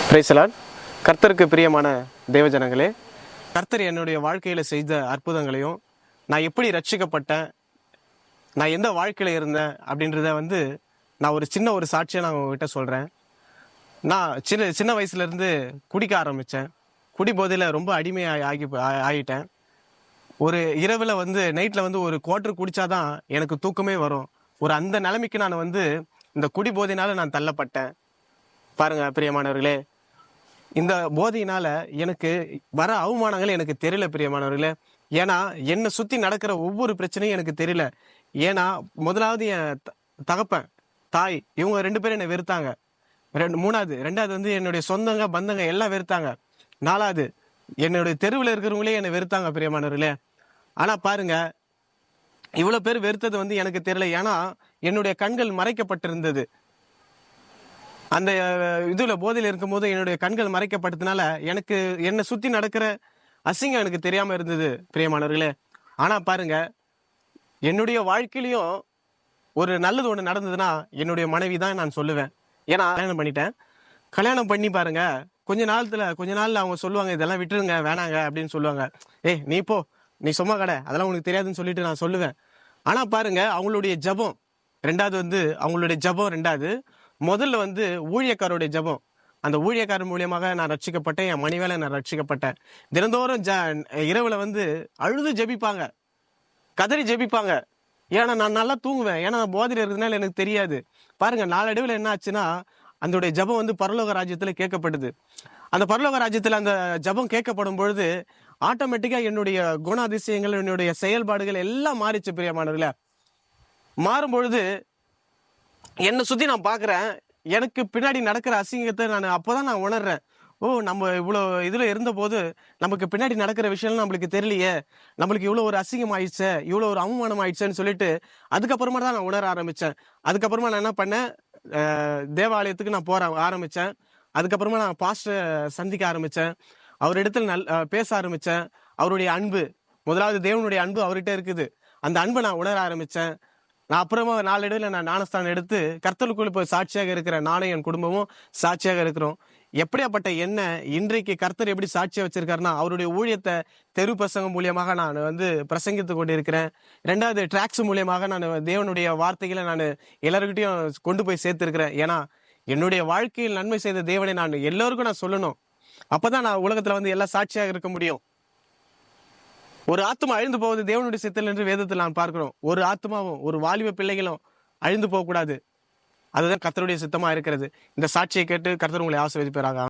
Praise the Lord. கர்த்தருக்கு பிரியமான தேவஜனங்களே, கர்த்தர் என்னுடைய வாழ்க்கையில் செய்த அற்புதங்களையும், நான் எப்படி ரட்சிக்கப்பட்டேன், நான் எந்த வாழ்க்கையில் இருந்தேன் அப்படின்றத நான் ஒரு சின்ன சாட்சியை நான் உங்ககிட்ட சொல்கிறேன். நான் சின்ன வயசுலேருந்து குடிக்க ஆரம்பித்தேன். குடி போதையில் ரொம்ப அடிமையாக ஆகிட்டேன். ஒரு இரவில் நைட்டில் ஒரு குவார்ட்டர் குடித்தாதான் எனக்கு தூக்கமே வரும். அந்த நிலைமைக்கு நான் இந்த குடி போதையினால நான் தள்ளப்பட்டேன். பாருங்க பிரியமானவர்களே, இந்த போதையினால எனக்கு வர அவமானங்கள் எனக்கு தெரியல பிரியமானவர்களே. ஏன்னா என்னை சுத்தி நடக்கிற ஒவ்வொரு பிரச்சனையும் எனக்கு தெரியல. ஏன்னா முதலாவது என் தகப்பன், தாய், இவங்க 2 பேரும் என்னை வெறுத்தாங்க. ரெண்டாவது என்னுடைய சொந்தங்க பந்தங்க எல்லாம் வெறுத்தாங்க. 4வது என்னுடைய தெருவில் இருக்கிறவங்களே என்னை வெறுத்தாங்க பிரியமானவர்களே. ஆனா பாருங்க, இவ்வளவு பேர் வெறுத்தது எனக்கு தெரியல. ஏன்னா என்னுடைய கண்கள் மறைக்கப்பட்டிருந்தது. அந்த இதுல போதையில் இருக்கும்போது என்னுடைய கண்கள் மறைக்கப்பட்டதுனால எனக்கு என்னை சுத்தி நடக்கிற அசிங்கம் எனக்கு தெரியாம இருந்தது பிரியமானவர்களே. ஆனா பாருங்க, என்னுடைய வாழ்க்கையிலையும் ஒரு நல்லது ஒண்ணு நடந்ததுன்னா என்னுடைய மனைவி தான் நான் சொல்லுவேன். ஏன்னா கல்யாணம் பண்ணிட்டேன். கல்யாணம் பண்ணி பாருங்க, கொஞ்ச நாள்ல அவங்க சொல்லுவாங்க, இதெல்லாம் விட்டுருங்க, வேணாங்க அப்படின்னு சொல்லுவாங்க. நீ போ, நீ சும்மா கடை, அதெல்லாம் உனக்கு தெரியாதுன்னு சொல்லிட்டு நான் சொல்லுவேன். ஆனா பாருங்க, அவங்களுடைய ஜபம் ரெண்டாவது, முதல்ல ஊழியக்காரோடைய ஜபம். அந்த ஊழியக்காரர் மூலியமாக நான் ரட்சிக்கப்பட்டேன். என் மனைவியால நான் ரட்சிக்கப்பட்டேன். தினந்தோறும் இரவுல அழுது ஜெபிப்பாங்க, கதறி ஜெபிப்பாங்க. ஏன்னா நான் நல்லா தூங்குவேன். ஏன்னா நான் போதையில இருக்கிறதுனால எனக்கு தெரியாது. பாருங்க, நாளடைவில் என்ன ஆச்சுன்னா, அந்த ஜபம் பரலோக ராஜ்யத்துல கேட்கப்படுது. அந்த பரலோக ராஜ்யத்துல அந்த ஜபம் கேட்கப்படும் பொழுது ஆட்டோமேட்டிக்கா என்னுடைய குணாதிசயங்கள், என்னுடைய செயல்பாடுகள் எல்லாம் மாறிச்சு பிரியமானவர்களே. மாறும் பொழுது என்னை சுத்தி நான் பாக்குறேன், எனக்கு பின்னாடி நடக்கிற அசிங்கத்தை அப்பதான் நான் உணர்றேன். நம்ம இவ்வளவு இதுல இருந்த போது நமக்கு பின்னாடி நடக்கிற விஷயம் நம்மளுக்கு தெரியலையே, நம்மளுக்கு இவ்வளவு ஒரு அசிங்கம் ஆயிடுச்சு, இவ்வளவு ஒரு அவமானம் ஆயிடுச்சுன்னு சொல்லிட்டு அதுக்கப்புறமா தான் நான் உணர ஆரம்பிச்சேன். அதுக்கப்புறமா நான் என்ன பண்ணேன், தேவாலயத்துக்கு நான் ஆரம்பிச்சேன். அதுக்கப்புறமா நான் பாஸ்டர் சந்திக்க ஆரம்பிச்சேன். அவரிடத்துல பேச ஆரம்பிச்சேன். அவருடைய அன்பு, முதலாவது தேவனுடைய அன்பு அவர்கிட்ட இருக்குது. அந்த அன்பை நான் உணர ஆரம்பிச்சேன். நான் அப்புறமா நாளடைவில் நான் ஞானஸ்தானம் எடுத்து கர்த்தருக்குள்ள போய் சாட்சியாக இருக்கிறேன். நானும் என் குடும்பமும் சாட்சியாக இருக்கிறோம். எப்படியாப்பட்ட என்ன இன்றைக்கு கர்த்தர் எப்படி சாட்சியா வச்சிருக்காருன்னா, அவருடைய ஊழியத்தை தெரு பிரசங்கம் மூலியமாக நான் பிரசங்கித்து கொண்டிருக்கிறேன். 2வது டிராக்ஸ் மூலியமாக நான் தேவனுடைய வார்த்தைகளை நான் எல்லாருக்கிட்டையும் கொண்டு போய் சேர்த்திருக்கிறேன். ஏன்னா என்னுடைய வாழ்க்கையில் நன்மை செய்த தேவனை நான் எல்லோருக்கும் நான் சொல்லணும். அப்பதான் நான் உலகத்துல எல்லாம் சாட்சியாக இருக்க முடியும். ஒரு ஆத்மா அழிந்து போவது தேவனுடைய சித்தம் என்று வேதத்தில் நான் பார்க்கிறோம். ஒரு ஆத்மாவும் ஒரு வாலிப பிள்ளைகளும் அழிந்து போக கூடாது. அதுதான் கர்த்தருடைய சித்தமா இருக்கிறது. இந்த சாட்சியை கேட்டு கர்த்தர் உங்களை ஆசீர்வதிப்பாராக.